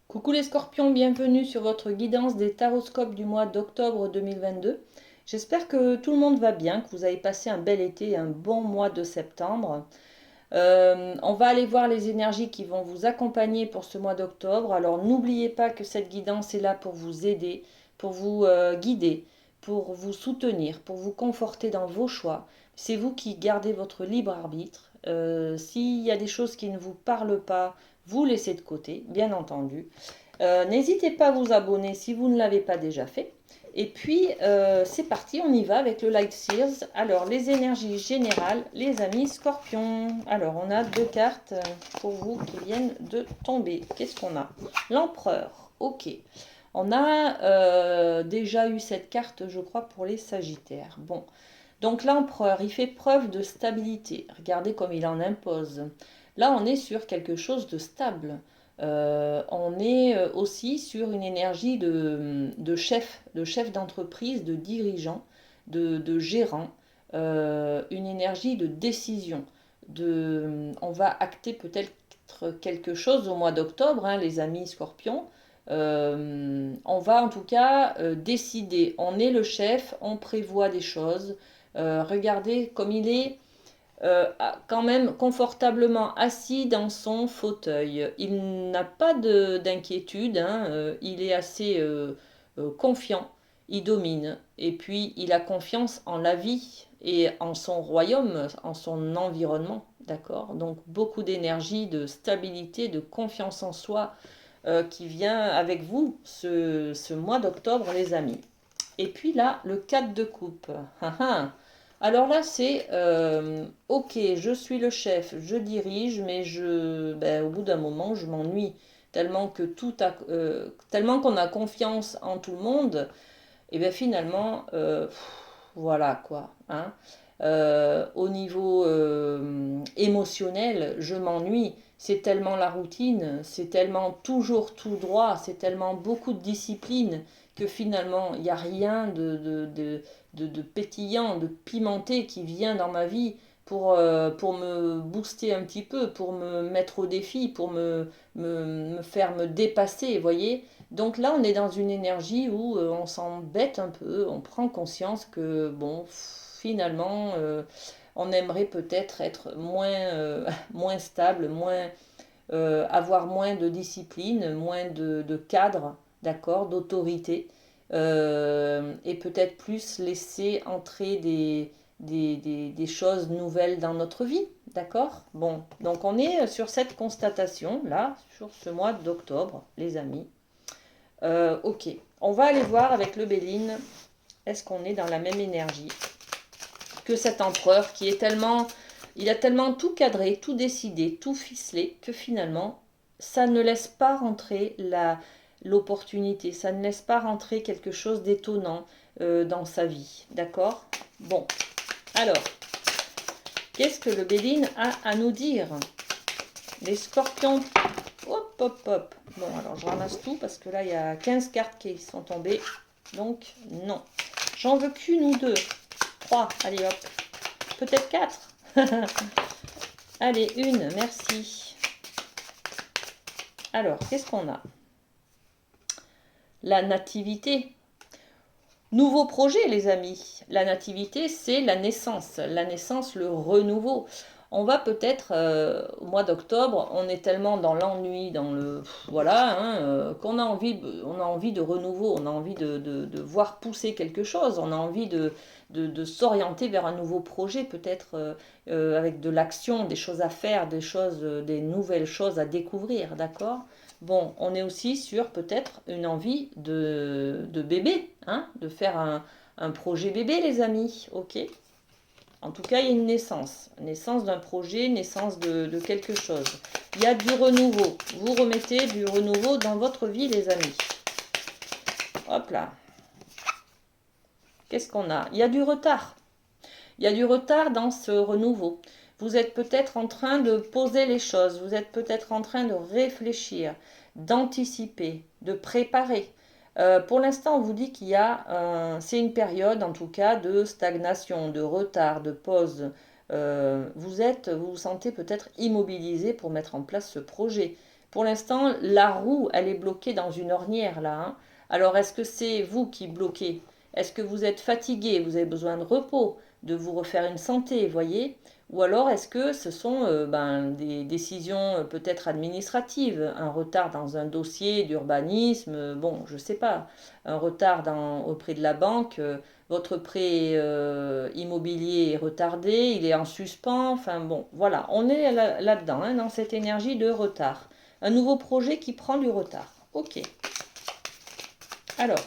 Coucou les scorpions, bienvenue sur votre guidance des taroscopes du mois d'octobre 2022. J'espère que tout le monde va bien, que vous avez passé un bel été et un bon mois de septembre. On va aller voir les énergies qui vont vous accompagner pour ce mois d'octobre. Alors n'oubliez pas que cette guidance est là pour vous aider, pour vous guider, pour vous soutenir, pour vous conforter dans vos choix. C'est vous qui gardez votre libre arbitre. S'il y a des choses qui ne vous parlent pas, vous laissez de côté, bien entendu. N'hésitez pas à vous abonner si vous ne l'avez pas déjà fait. Et puis, c'est parti, on y va avec le Light Sears. Alors, les énergies générales, les amis scorpions. Alors, on a deux cartes pour vous qui viennent de tomber. Qu'est-ce qu'on a? L'empereur, ok. On a déjà eu cette carte, je crois, pour les sagittaires. Bon, donc l'empereur, il fait preuve de stabilité. Regardez comme il en impose. Là, on est sur quelque chose de stable. On est aussi sur une énergie de chef d'entreprise, de dirigeant, de gérant, une énergie de décision. On va acter peut-être quelque chose au mois d'octobre, hein, les amis scorpions. On va en tout cas décider. On est le chef, on prévoit des choses. Regardez comme il est quand même confortablement assis dans son fauteuil. Il n'a pas d'inquiétude, hein, il est assez confiant, il domine, et puis il a confiance en la vie et en son royaume, en son environnement, d'accord? Donc beaucoup d'énergie, de stabilité, de confiance en soi qui vient avec vous ce mois d'octobre, les amis. Et puis là, le 4 de coupe. Alors là, c'est ok, je suis le chef, je dirige, mais au bout d'un moment, je m'ennuie tellement que tellement qu'on a confiance en tout le monde. Et bien finalement, voilà quoi. Hein. Au niveau émotionnel, je m'ennuie. C'est tellement la routine, c'est tellement toujours tout droit, c'est tellement beaucoup de discipline que finalement, il n'y a rien de pétillant, de pimenté qui vient dans ma vie pour me booster un petit peu, pour me mettre au défi, pour me faire me dépasser, vous voyez. Donc là, on est dans une énergie où on s'embête un peu, on prend conscience que, bon, finalement, on aimerait peut-être être moins stable, avoir moins de discipline, moins de cadre, d'accord, d'autorité, et peut-être plus laisser entrer des choses nouvelles dans notre vie, d'accord. Bon, donc on est sur cette constatation, là, sur ce mois d'octobre, les amis. Ok, on va aller voir avec le Béline, est-ce qu'on est dans la même énergie que cet empereur qui est tellement, il a tellement tout cadré, tout décidé, tout ficelé que finalement, ça ne laisse pas rentrer l'opportunité, ça ne laisse pas rentrer quelque chose d'étonnant dans sa vie, d'accord. Bon, alors, qu'est-ce que le Béline a à nous dire? Les scorpions, hop, hop, hop. Bon, alors je ramasse tout parce que là, il y a 15 cartes qui sont tombées. Donc, non. J'en veux qu'une ou deux. Trois, allez hop. Peut-être quatre. Allez, une, merci. Alors, qu'est-ce qu'on a? La nativité. Nouveau projet, les amis. La nativité, c'est la naissance. La naissance, le renouveau. On va peut-être, au mois d'octobre, on est tellement dans l'ennui, dans le... Voilà, hein, qu'on on a envie de renouveau, on a envie de voir pousser quelque chose, on a envie de s'orienter vers un nouveau projet, peut-être avec de l'action, des choses à faire, des nouvelles choses à découvrir, d'accord? Bon, on est aussi sur peut-être une envie de bébé, hein, de faire un projet bébé, les amis, ok? En tout cas, il y a une naissance d'un projet, naissance de quelque chose. Il y a du renouveau. Vous remettez du renouveau dans votre vie, les amis. Hop là. Qu'est-ce qu'on a? Il y a du retard. Il y a du retard dans ce renouveau. Vous êtes peut-être en train de poser les choses, vous êtes peut-être en train de réfléchir, d'anticiper, de préparer. Pour l'instant, on vous dit qu'il y a, c'est une période en tout cas de stagnation, de retard, de pause. Vous vous sentez peut-être immobilisé pour mettre en place ce projet. Pour l'instant, la roue, elle est bloquée dans une ornière là, hein. Alors, est-ce que c'est vous qui bloquez? Est-ce que vous êtes fatigué? Vous avez besoin de repos, de vous refaire une santé, voyez? Ou alors, est-ce que ce sont des décisions peut-être administratives, un retard dans un dossier d'urbanisme, bon, je sais pas, un retard auprès de la banque, votre prêt immobilier est retardé, il est en suspens, enfin bon, voilà, on est là-dedans, hein, dans cette énergie de retard. Un nouveau projet qui prend du retard. Ok. Alors,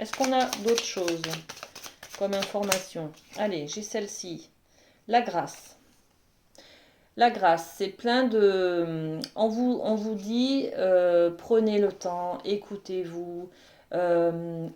est-ce qu'on a d'autres choses comme information? Allez, j'ai celle-ci. La grâce. La grâce, c'est plein de... On vous dit, prenez le temps, écoutez-vous,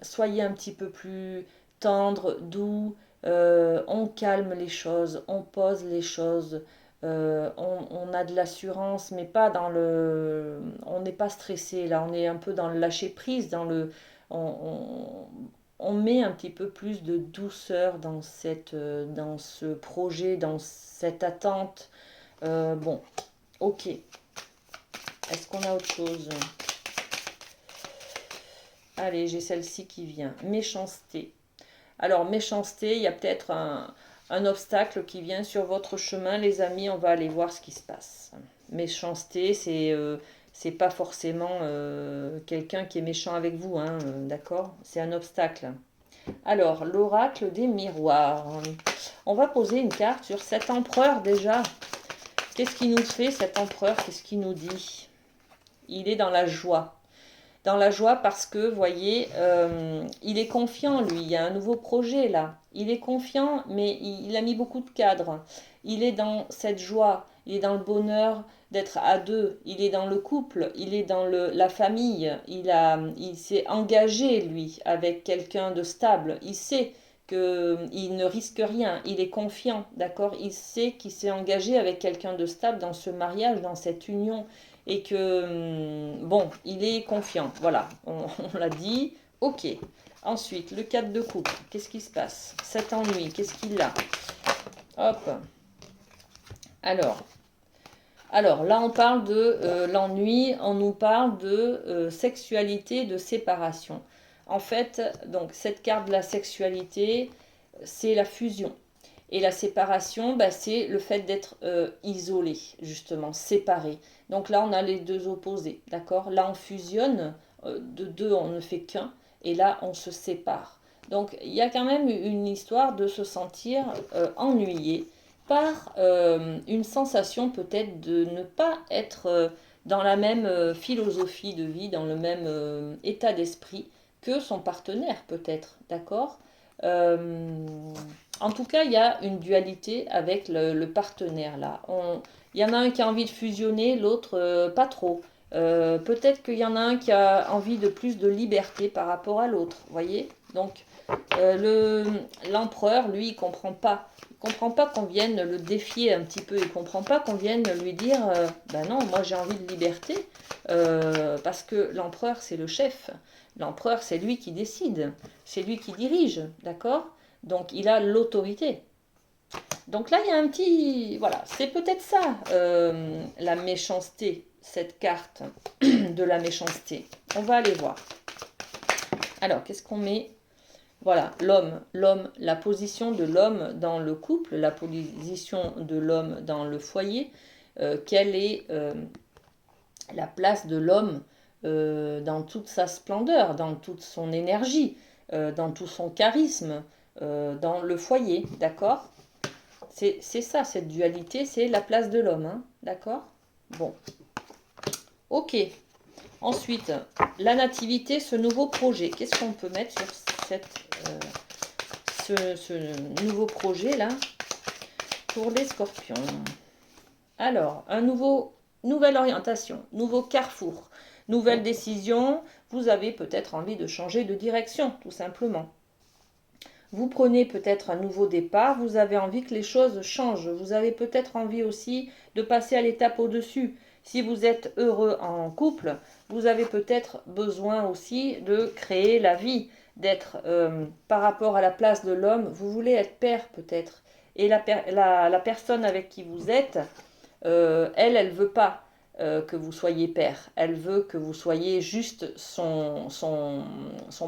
soyez un petit peu plus tendre, doux, on calme les choses, on pose les choses, on a de l'assurance, mais pas dans le... On n'est pas stressé, là, on est un peu dans le lâcher-prise, dans le... On met un petit peu plus de douceur dans ce projet, dans cette attente. Bon, ok. Est-ce qu'on a autre chose? Allez, j'ai celle-ci qui vient. Méchanceté. Alors, méchanceté, il y a peut-être un obstacle qui vient sur votre chemin, les amis. On va aller voir ce qui se passe. Méchanceté, c'est pas forcément quelqu'un qui est méchant avec vous, hein, d'accord? C'est un obstacle. Alors, l'oracle des miroirs. On va poser une carte sur cet empereur déjà. Qu'est-ce qu'il nous fait, cet empereur? Qu'est-ce qu'il nous dit? Il est dans la joie. Dans la joie parce que, voyez, il est confiant, lui. Il y a un nouveau projet, là. Il est confiant, mais il a mis beaucoup de cadres. Il est dans cette joie. Il est dans le bonheur d'être à deux. Il est dans le couple. Il est dans la famille. Il s'est engagé, lui, avec quelqu'un de stable. Il sait qu'il ne risque rien. Il est confiant, d'accord? Il sait qu'il s'est engagé avec quelqu'un de stable dans ce mariage, dans cette union et que, bon, il est confiant. Voilà, on l'a dit. Ok. Ensuite, le 4 de coupe. Qu'est-ce qui se passe? Cet ennui, qu'est-ce qu'il a? Hop. Alors, là, on parle de l'ennui, on nous parle de sexualité, de séparation. En fait, donc, cette carte de la sexualité, c'est la fusion. Et la séparation, bah, c'est le fait d'être isolé, justement, séparé. Donc là, on a les deux opposés, d'accord? Là, on fusionne, de deux, on ne fait qu'un, et là, on se sépare. Donc, il y a quand même une histoire de se sentir ennuyé par une sensation peut-être de ne pas être dans la même philosophie de vie, dans le même état d'esprit que son partenaire, peut-être, d'accord? Euh, En tout cas, il y a une dualité avec le partenaire là. Il y en a un qui a envie de fusionner, l'autre pas trop. Peut-être qu'il y en a un qui a envie de plus de liberté par rapport à l'autre, voyez? Donc, l'empereur, lui, il comprend pas. Il comprend pas qu'on vienne le défier un petit peu. Il comprend pas qu'on vienne lui dire, ben non, moi j'ai envie de liberté, parce que l'empereur, c'est le chef. L'empereur, c'est lui qui décide. C'est lui qui dirige, d'accord? Donc il a l'autorité. Donc là, il y a un petit... Voilà, c'est peut-être ça, la méchanceté, cette carte de la méchanceté. On va aller voir. Alors, qu'est-ce qu'on met? Voilà, l'homme, la position de l'homme dans le couple, la position de l'homme dans le foyer. Quelle est la place de l'homme dans toute sa splendeur, dans toute son énergie, dans tout son charisme, dans le foyer, d'accord? C'est ça, cette dualité, c'est la place de l'homme, hein, d'accord? Bon, ok. Ensuite, la nativité, ce nouveau projet. Qu'est-ce qu'on peut mettre sur ce nouveau projet-là pour les scorpions? Alors, nouvelle orientation, nouveau carrefour, nouvelle décision. Vous avez peut-être envie de changer de direction, tout simplement. Vous prenez peut-être un nouveau départ, vous avez envie que les choses changent. Vous avez peut-être envie aussi de passer à l'étape au-dessus. Si vous êtes heureux en couple, vous avez peut-être besoin aussi de créer la vie, d'être par rapport à la place de l'homme. Vous voulez être père peut-être. Et la personne avec qui vous êtes, elle ne veut pas. que vous soyez père. Elle veut que vous soyez juste son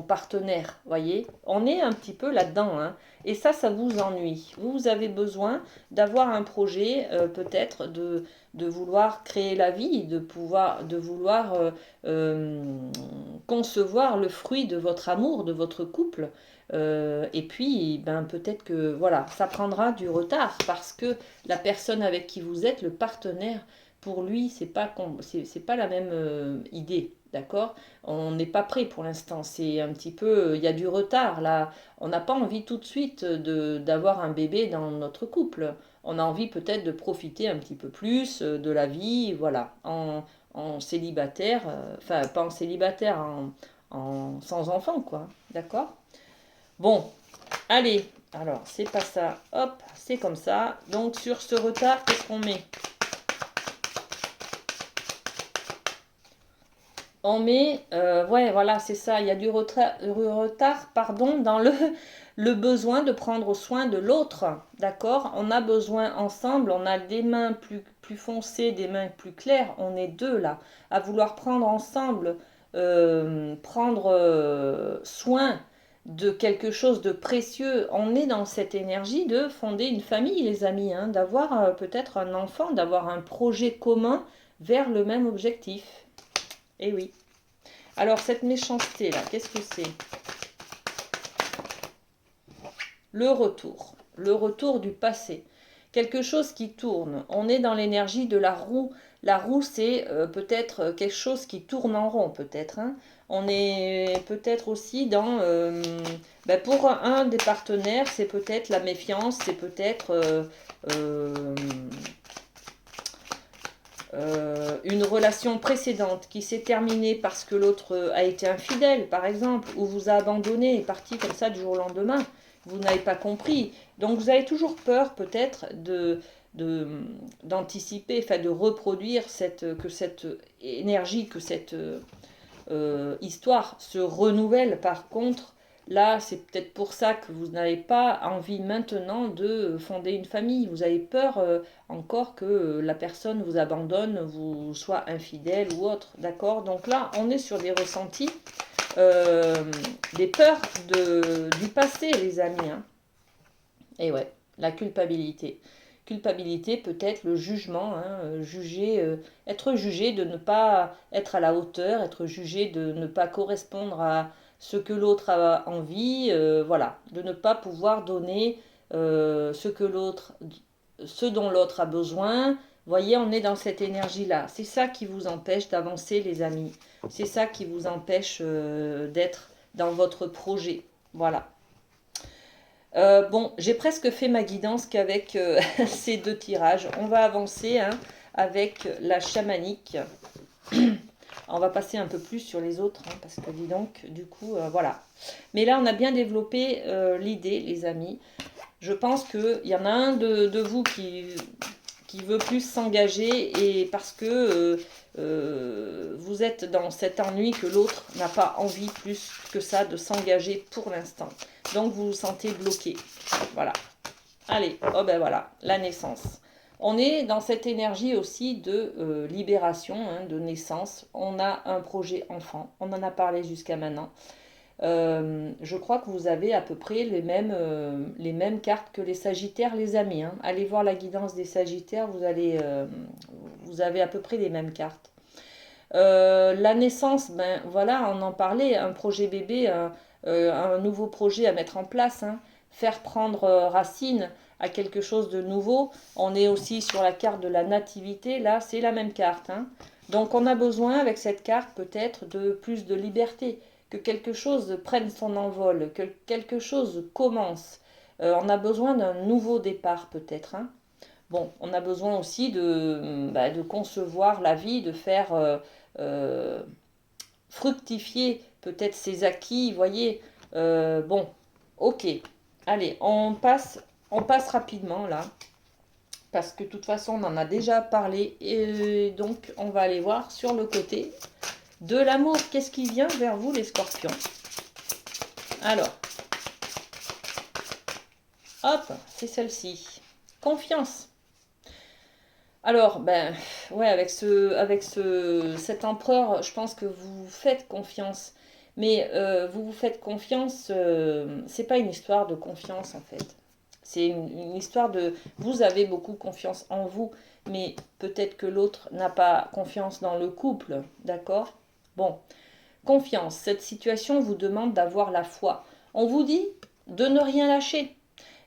partenaire, voyez. On est un petit peu là-dedans, hein. Et ça vous ennuie. Vous avez besoin d'avoir un projet, peut-être de vouloir créer la vie, de vouloir euh, concevoir le fruit de votre amour, de votre couple. Et puis, ben, peut-être que voilà, ça prendra du retard parce que la personne avec qui vous êtes, le partenaire, pour lui, c'est pas la même idée, d'accord? On n'est pas prêt pour l'instant. C'est un petit peu, il y a du retard là. On n'a pas envie tout de suite d'avoir un bébé dans notre couple. On a envie peut-être de profiter un petit peu plus de la vie, voilà, en célibataire, enfin pas en célibataire, sans enfant, quoi, d'accord? Bon, allez, alors c'est pas ça, hop, c'est comme ça. Donc sur ce retard, qu'est-ce qu'on met? On met, ouais, voilà, c'est ça. Il y a du retard, pardon, dans le besoin de prendre soin de l'autre. D'accord? On a besoin ensemble, on a des mains plus foncées, des mains plus claires. On est deux là, à vouloir prendre ensemble, prendre soin de quelque chose de précieux. On est dans cette énergie de fonder une famille, les amis, hein, d'avoir peut-être un enfant, d'avoir un projet commun vers le même objectif. Eh oui. Alors, cette méchanceté-là, qu'est-ce que c'est? Le retour. Le retour du passé. Quelque chose qui tourne. On est dans l'énergie de la roue. La roue, c'est peut-être quelque chose qui tourne en rond, peut-être, hein. On est peut-être aussi dans... ben, pour un des partenaires, c'est peut-être la méfiance, c'est peut-être... euh, une relation précédente qui s'est terminée parce que l'autre a été infidèle, par exemple, ou vous a abandonné et est parti comme ça du jour au lendemain, vous n'avez pas compris. Donc vous avez toujours peur peut-être d'anticiper, enfin de reproduire que cette énergie, que cette histoire se renouvelle. Par contre, là, c'est peut-être pour ça que vous n'avez pas envie maintenant de fonder une famille. Vous avez peur encore que la personne vous abandonne, vous soit infidèle ou autre. D'accord? Donc là, on est sur des ressentis, euh, des peurs du passé, les amis, hein. Et ouais, la culpabilité. Culpabilité, peut-être le jugement, hein, être jugé de ne pas être à la hauteur, être jugé de ne pas correspondre à ce que l'autre a envie, voilà, de ne pas pouvoir donner ce dont l'autre a besoin. Voyez, on est dans cette énergie-là. C'est ça qui vous empêche d'avancer, les amis. C'est ça qui vous empêche d'être dans votre projet. Voilà. Bon, j'ai presque fait ma guidance qu'avec ces deux tirages. On va avancer, hein, avec la chamanique. On va passer un peu plus sur les autres, hein, parce que dis donc, du coup, voilà. Mais là, on a bien développé l'idée, les amis. Je pense qu'il y en a un de vous qui veut plus s'engager et parce que vous êtes dans cet ennui que l'autre n'a pas envie plus que ça de s'engager pour l'instant. Donc vous vous sentez bloqué. Voilà. Allez, oh ben voilà, la naissance. On est dans cette énergie aussi de libération, hein, de naissance. On a un projet enfant. On en a parlé jusqu'à maintenant. Je crois que vous avez à peu près les mêmes cartes que les Sagittaires, les amis, hein. Allez voir la guidance des Sagittaires, vous avez à peu près les mêmes cartes. La naissance, ben voilà, on en parlait, un projet bébé, un nouveau projet à mettre en place, hein. Faire prendre racine à quelque chose de nouveau. On est aussi sur la carte de la nativité, là c'est la même carte, hein. Donc on a besoin avec cette carte peut-être de plus de liberté, que quelque chose prenne son envol, que quelque chose commence. On a besoin d'un nouveau départ peut-être, hein. Bon, on a besoin aussi de concevoir la vie, de faire euh, fructifier peut-être ses acquis, vous voyez. Bon, ok. Allez, on passe rapidement là, parce que de toute façon on en a déjà parlé, et donc on va aller voir sur le côté de l'amour. Qu'est-ce qui vient vers vous, les scorpions? Alors, hop, c'est celle-ci. Confiance. Alors, ben, ouais, cet empereur, je pense que vous faites confiance. Mais vous vous faites confiance, c'est pas une histoire de confiance en fait. C'est une histoire de, vous avez beaucoup confiance en vous, mais peut-être que l'autre n'a pas confiance dans le couple, d'accord? Bon, confiance. Cette situation vous demande d'avoir la foi. On vous dit de ne rien lâcher.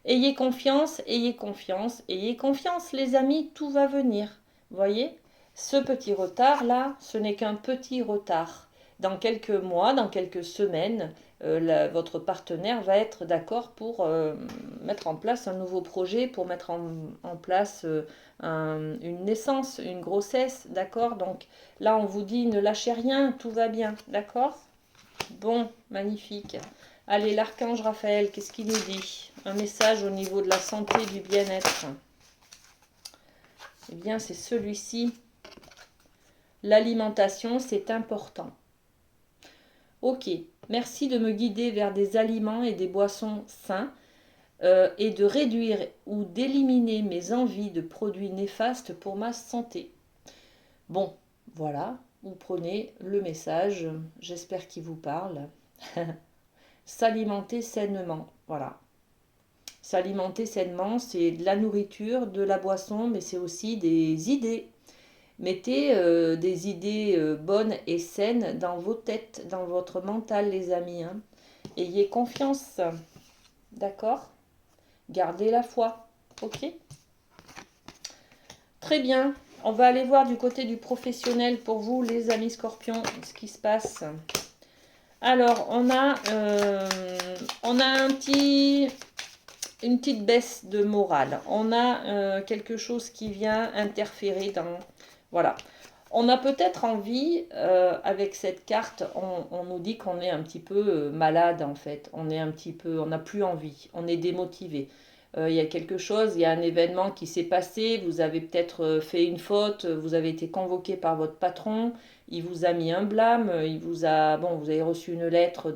Ayez confiance, ayez confiance, les amis, tout va venir. Voyez, ce petit retard-là, ce n'est qu'un petit retard. Dans quelques mois, dans quelques semaines, votre partenaire va être d'accord pour mettre en place un nouveau projet, pour mettre en place une naissance, une grossesse, d'accord? Donc là, on vous dit ne lâchez rien, tout va bien, d'accord? Bon, magnifique. Allez, l'archange Raphaël, qu'est-ce qu'il nous dit? Un message au niveau de la santé, du bien-être. Eh bien, c'est celui-ci. L'alimentation, c'est important. Ok, merci de me guider vers des aliments et des boissons sains et de réduire ou d'éliminer mes envies de produits néfastes pour ma santé. Bon, voilà, vous prenez le message, j'espère qu'il vous parle. S'alimenter sainement, voilà. S'alimenter sainement, c'est de la nourriture, de la boisson, mais c'est aussi des idées. Mettez des idées bonnes et saines dans vos têtes, dans votre mental, les amis, hein. Ayez confiance, d'accord? Gardez la foi, ok? Très bien. On va aller voir du côté du professionnel pour vous, les amis scorpions, ce qui se passe. Alors, on a une petite baisse de morale. On a quelque chose qui vient interférer dans... Voilà. On a peut-être envie, avec cette carte, on nous dit qu'on est un petit peu malade en fait. On est un petit peu, on n'a plus envie, on est démotivé. Il y a quelque chose, il y a un événement qui s'est passé, vous avez peut-être fait une faute, vous avez été convoqué par votre patron, il vous a mis un blâme, il vous a, bon, vous avez reçu une lettre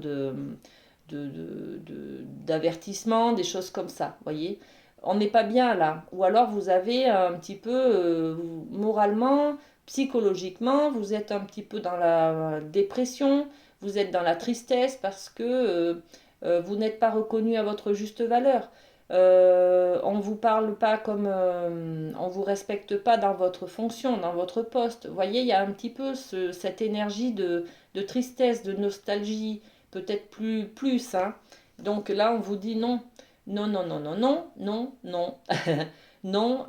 d'avertissement, des choses comme ça, voyez. On n'est pas bien là. Ou alors vous avez un petit peu, moralement, psychologiquement, vous êtes un petit peu dans la dépression, vous êtes dans la tristesse parce que vous n'êtes pas reconnu à votre juste valeur. On vous parle pas comme, on vous respecte pas dans votre fonction, dans votre poste. Vous voyez, il y a un petit peu cette énergie de tristesse, de nostalgie, peut-être plus, hein. Donc là, on vous dit non, non, non, non, non, non, non, non, non.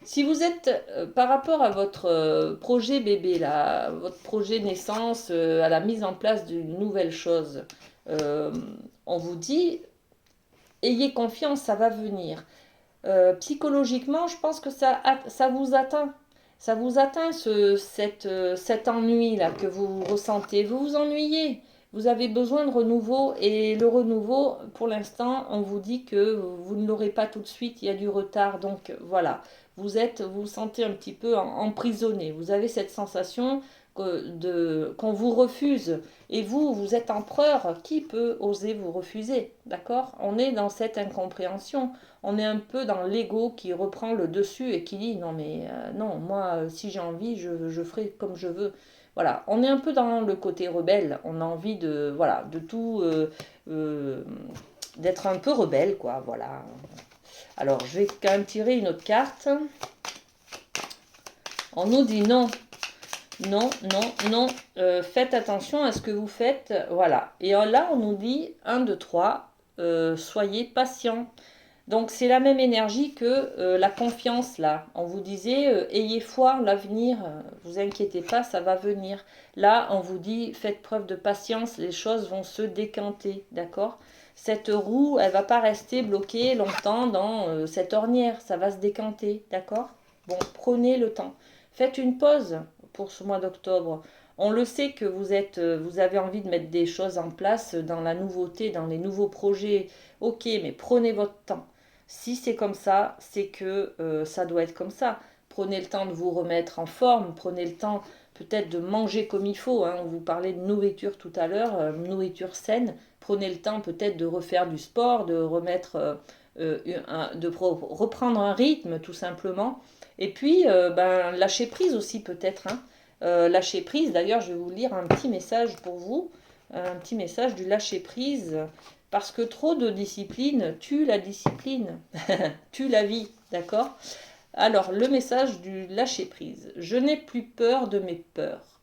Si vous êtes par rapport à votre projet bébé, là, votre projet naissance, à la mise en place d'une nouvelle chose, euh, on vous dit ayez confiance, ça va venir. Psychologiquement, je pense que ça vous atteint. Ça vous atteint cet ennui-là que vous ressentez. Vous vous ennuyez. Vous avez besoin de renouveau et le renouveau, pour l'instant, on vous dit que vous ne l'aurez pas tout de suite, il y a du retard. Donc voilà, vous vous sentez un petit peu emprisonné. Vous avez cette sensation qu'on vous refuse. Et vous, vous êtes empereur. Qui peut oser vous refuser? D'accord? On est dans cette incompréhension. On est un peu dans l'ego qui reprend le dessus et qui dit non mais non, moi si j'ai envie je ferai comme je veux. Voilà, on est un peu dans le côté rebelle, on a envie de voilà de tout euh, d'être un peu rebelle quoi, voilà. Alors je vais quand même tirer une autre carte. On nous dit non, non, non, non, faites attention à ce que vous faites, voilà. Et là on nous dit un 2 3 soyez patient. Donc c'est la même énergie que la confiance là. On vous disait ayez foi en l'avenir, vous inquiétez pas, ça va venir. Là, on vous dit faites preuve de patience, les choses vont se décanter, d'accord? Cette roue, elle va pas rester bloquée longtemps dans cette ornière, ça va se décanter, d'accord? Bon, prenez le temps. Faites une pause pour ce mois d'octobre. On le sait que vous avez envie de mettre des choses en place dans la nouveauté, dans les nouveaux projets. Ok, mais prenez votre temps. Si c'est comme ça, c'est que ça doit être comme ça. Prenez le temps de vous remettre en forme, prenez le temps peut-être de manger comme il faut, hein. On vous parlait de nourriture tout à l'heure, nourriture saine. Prenez le temps peut-être de refaire du sport, de remettre reprendre un rythme tout simplement. Et puis, lâcher prise aussi peut-être, hein. Lâcher prise, d'ailleurs, je vais vous lire un petit message pour vous, un petit message du lâcher prise, parce que trop de discipline tue la discipline, tue la vie, d'accord? Alors, le message du lâcher prise. Je n'ai plus peur de mes peurs.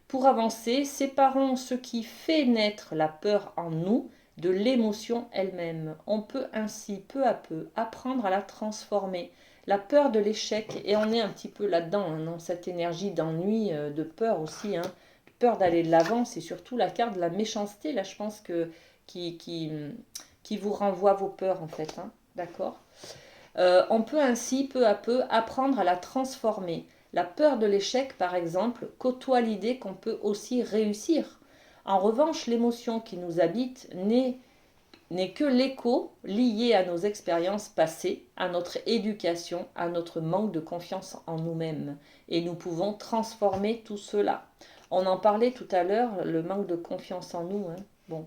Pour avancer, séparons ce qui fait naître la peur en nous de l'émotion elle-même. On peut ainsi, peu à peu, apprendre à la transformer. La peur de l'échec, et on est un petit peu là-dedans, hein, dans cette énergie d'ennui, de peur aussi, hein. Peur d'aller de l'avant, c'est surtout la carte de la méchanceté, là je pense que qui, qui, qui vous renvoie vos peurs en fait, hein. D'accord. On peut ainsi peu à peu apprendre à la transformer. La peur de l'échec, par exemple, côtoie l'idée qu'on peut aussi réussir. En revanche, l'émotion qui nous habite n'est que l'écho lié à nos expériences passées, à notre éducation, à notre manque de confiance en nous-mêmes. Et nous pouvons transformer tout cela. On en parlait tout à l'heure, le manque de confiance en nous, hein. Bon,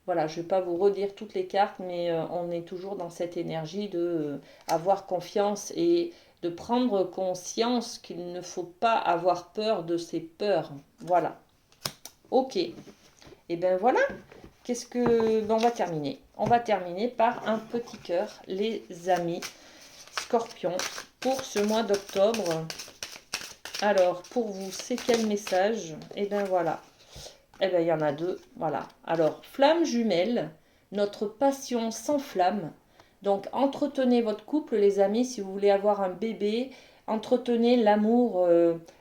voilà, je ne vais pas vous redire toutes les cartes, mais on est toujours dans cette énergie de avoir confiance et de prendre conscience qu'il ne faut pas avoir peur de ses peurs. Voilà. Ok. Et bien voilà. Qu'est-ce que... on va terminer. On va terminer par un petit cœur, les amis scorpions, pour ce mois d'octobre. Alors, pour vous, c'est quel message? Et bien voilà. Eh bien, il y en a deux. Voilà. Alors, flamme jumelle, notre passion s'enflamme. Donc, entretenez votre couple, les amis, si vous voulez avoir un bébé. Entretenez l'amour,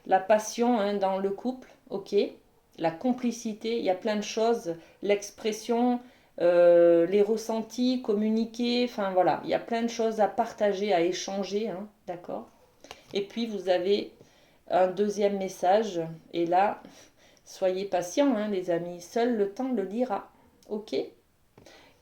la passion, hein, dans le couple. Ok. La complicité, il y a plein de choses. L'expression, les ressentis, communiquer. Enfin, voilà. Il y a plein de choses à partager, à échanger. Hein, d'accord. Et puis, vous avez un deuxième message. Et là, soyez patients, hein, les amis. Seul le temps le dira. Ok?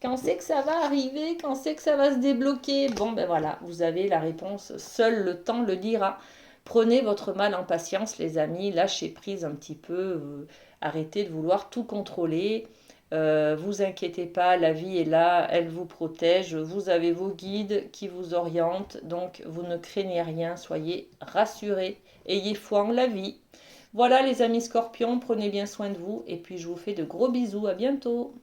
Quand c'est que ça va arriver? Quand c'est que ça va se débloquer? Bon, ben voilà, vous avez la réponse. Seul le temps le dira. Prenez votre mal en patience, les amis. Lâchez prise un petit peu. Arrêtez de vouloir tout contrôler. Vous inquiétez pas, la vie est là, elle vous protège. Vous avez vos guides qui vous orientent. Donc, vous ne craignez rien. Soyez rassurés. Ayez foi en la vie. Voilà les amis scorpions, prenez bien soin de vous et puis je vous fais de gros bisous, à bientôt.